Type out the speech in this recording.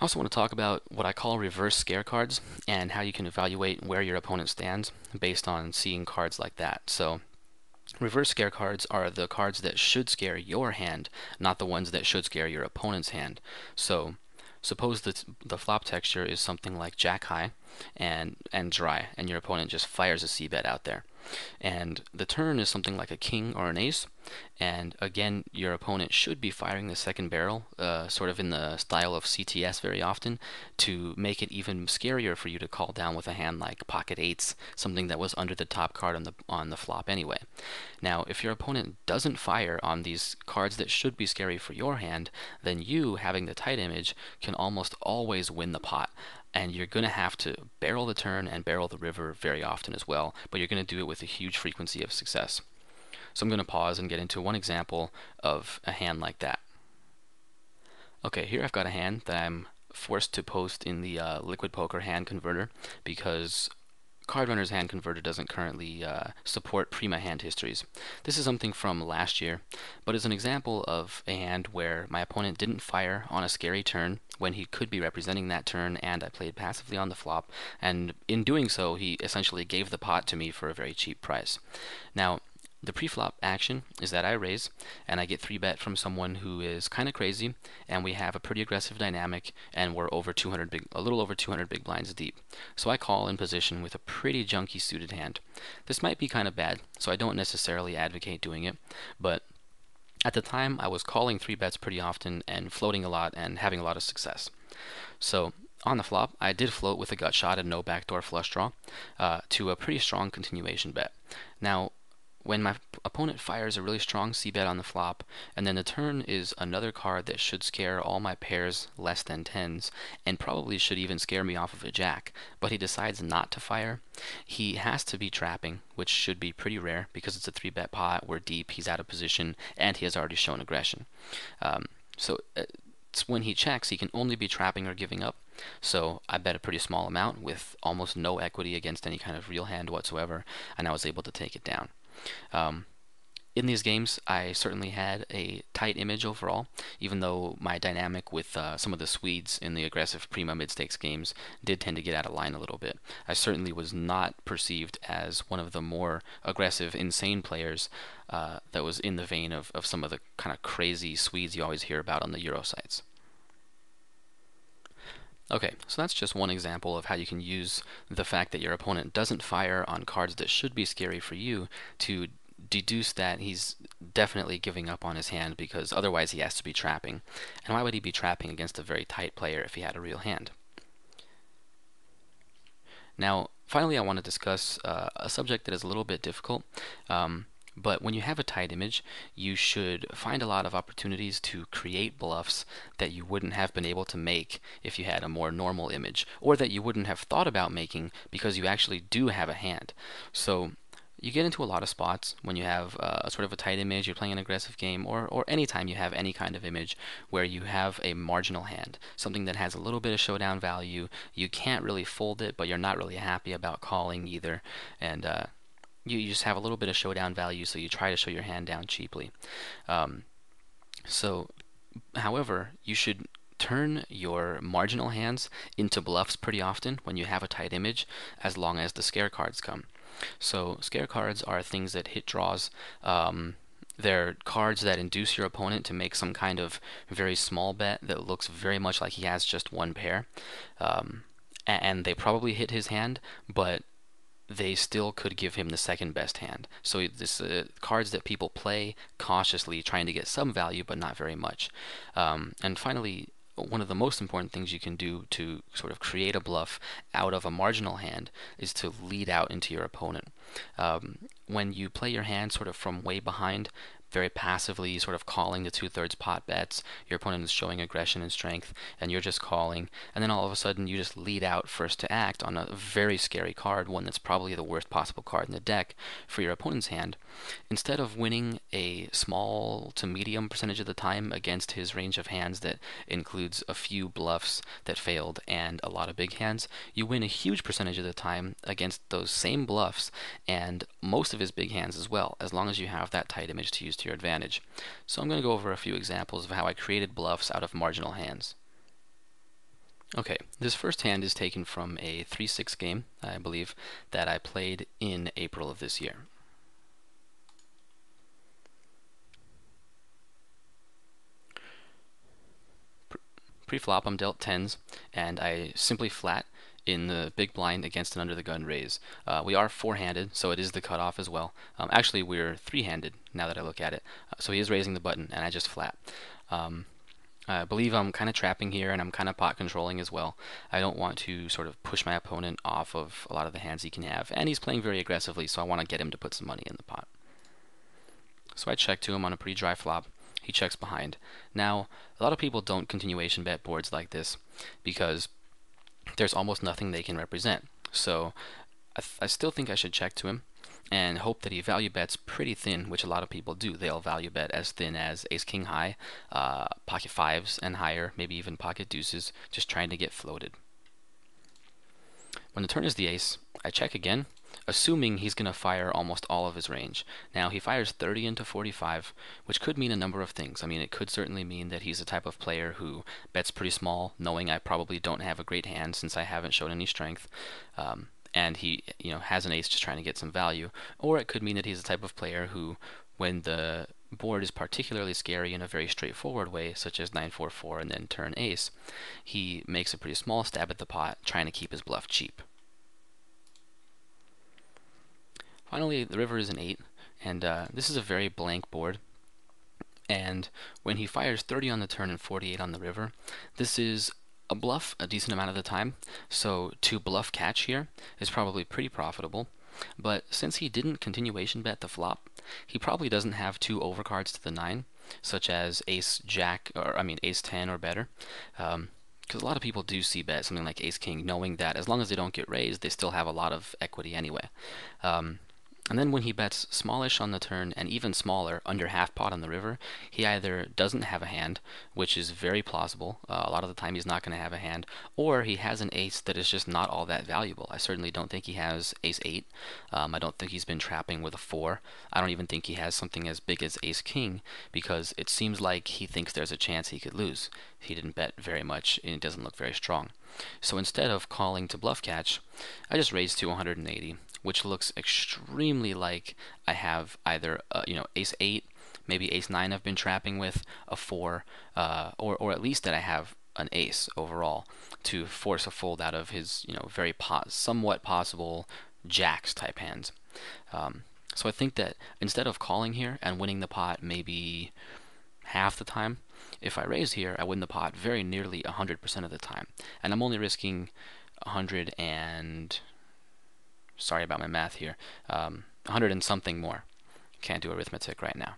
I also want to talk about what I call reverse scare cards and how you can evaluate where your opponent stands based on seeing cards like that. So, reverse scare cards are the cards that should scare your hand, not the ones that should scare your opponent's hand. So, suppose that the flop texture is something like Jack High and dry, and your opponent just fires a C bet out there. And the turn is something like a king or an ace, and again, your opponent should be firing the second barrel, sort of in the style of CTS very often, to make it even scarier for you to call down with a hand like pocket eights, something that was under the top card on the flop anyway. Now, if your opponent doesn't fire on these cards that should be scary for your hand, then you, having the tight image, can almost always win the pot. And you're going to have to barrel the turn and barrel the river very often as well, but you're going to do it with a huge frequency of success. So I'm going to pause and get into one example of a hand like that. Okay, here I've got a hand that I'm forced to post in the Liquid Poker hand converter because CardRunners hand converter doesn't currently support Prima hand histories. This is something from last year, but is an example of a hand where my opponent didn't fire on a scary turn when he could be representing that turn, and I played passively on the flop, and in doing so, he essentially gave the pot to me for a very cheap price. Now, the pre-flop action is that I raise, and I get 3-bet from someone who is kind of crazy, and we have a pretty aggressive dynamic, and we're over 200 a little over 200 big blinds deep. So I call in position with a pretty junky suited hand. This might be kind of bad, so I don't necessarily advocate doing it, but at the time I was calling 3-bets pretty often and floating a lot and having a lot of success. So on the flop, I did float with a gut shot and no backdoor flush draw to a pretty strong continuation bet. Now, when my opponent fires a really strong c-bet on the flop, and then the turn is another card that should scare all my pairs less than tens, and probably should even scare me off of a jack, but he decides not to fire, he has to be trapping, which should be pretty rare because it's a 3-bet pot, we're deep, he's out of position, and he has already shown aggression. So when he checks, he can only be trapping or giving up. So I bet a pretty small amount with almost no equity against any kind of real hand whatsoever, and I was able to take it down. Um, in these games, I certainly had a tight image overall, even though my dynamic with some of the Swedes in the aggressive Prima mid-stakes games did tend to get out of line a little bit. I certainly was not perceived as one of the more aggressive, insane players that was in the vein of some of the kind of crazy Swedes you always hear about on the Euro sites. Okay, so that's just one example of how you can use the fact that your opponent doesn't fire on cards that should be scary for you to deduce that he's definitely giving up on his hand because otherwise he has to be trapping. And why would he be trapping against a very tight player if he had a real hand? Now, finally, I want to discuss a subject that is a little bit difficult. But when you have a tight image, you should find a lot of opportunities to create bluffs that you wouldn't have been able to make if you had a more normal image, or that you wouldn't have thought about making because you actually do have a hand. So you get into a lot of spots when you have sort of a tight image, you're playing an aggressive game, or anytime you have any kind of image where you have a marginal hand, something that has a little bit of showdown value. You can't really fold it, but you're not really happy about calling either, and you just have a little bit of showdown value, so you try to show your hand down cheaply. Um, so, however, you should turn your marginal hands into bluffs pretty often when you have a tight image, as long as the scare cards come. So scare cards are things that hit draws. They're cards that induce your opponent to make some kind of very small bet that looks very much like he has just one pair. And they probably hit his hand, but they still could give him the second best hand. So this cards that people play cautiously, trying to get some value, but not very much. And finally, one of the most important things you can do to sort of create a bluff out of a marginal hand is to lead out into your opponent. When you play your hand sort of from way behind, very passively, sort of calling the 2/3 pot bets, your opponent is showing aggression and strength, and you're just calling, and then all of a sudden you just lead out first to act on a very scary card, one that's probably the worst possible card in the deck for your opponent's hand. Instead of winning a small to medium percentage of the time against his range of hands that includes a few bluffs that failed and a lot of big hands, you win a huge percentage of the time against those same bluffs and most of his big hands as well, as long as you have that tight image to use to your advantage. So I'm going to go over a few examples of how I created bluffs out of marginal hands. Okay, this first hand is taken from a 3-6 game, I believe, that I played in April of this year. Pre-flop, I'm dealt tens, and I simply flat in the big blind against an under the gun raise. We are four-handed, so it is the cutoff as well. Actually, we're three-handed now that I look at it. So he is raising the button, and I just flat. Um, I believe I'm kind of trapping here, and I'm kind of pot controlling as well. I don't want to sort of push my opponent off of a lot of the hands he can have, and he's playing very aggressively, so I want to get him to put some money in the pot. So I check to him on a pretty dry flop. He checks behind. Now, a lot of people don't continuation bet boards like this because there's almost nothing they can represent. So I still think I should check to him and hope that he value bets pretty thin, which a lot of people do. They'll value bet as thin as ace king high, pocket fives and higher, maybe even pocket deuces, just trying to get floated. When the turn is the ace, I check again, assuming he's going to fire almost all of his range. Now, he fires 30 into 45, which could mean a number of things. I mean, it could certainly mean that he's the type of player who bets pretty small, knowing I probably don't have a great hand since I haven't shown any strength. And he, has an ace just trying to get some value. Or it could mean that he's the type of player who, when the board is particularly scary in a very straightforward way, such as 9-4-4 and then turn ace, he makes a pretty small stab at the pot, trying to keep his bluff cheap. Finally, the river is an 8, and this is a very blank board. And when he fires 30 on the turn and 48 on the river, this is a bluff a decent amount of the time. So to bluff catch here is probably pretty profitable. But since he didn't continuation bet the flop, he probably doesn't have two overcards to the 9, such as ace jack, or I mean ace 10 or better. Because a lot of people do see bet something like ace king, knowing that as long as they don't get raised, they still have a lot of equity anyway. And then when he bets smallish on the turn and even smaller under half pot on the river, he either doesn't have a hand, which is very plausible. A lot of the time he's not going to have a hand, or he has an ace that is just not all that valuable. I certainly don't think he has ace 8. I don't think he's been trapping with a 4. I don't even think he has something as big as ace king, because it seems like he thinks there's a chance he could lose. He didn't bet very much, and it doesn't look very strong. So instead of calling to bluff catch, I just raise to 180, which looks extremely like I have either ace 8, maybe ace 9 I've been trapping with, a 4, or at least that I have an ace overall to force a fold out of his very somewhat possible jacks type hands. So I think that instead of calling here and winning the pot maybe half the time, if I raise here, I win the pot very nearly 100% of the time. And I'm only risking 100 and... sorry about my math here. 100 and something more. Can't do arithmetic right now.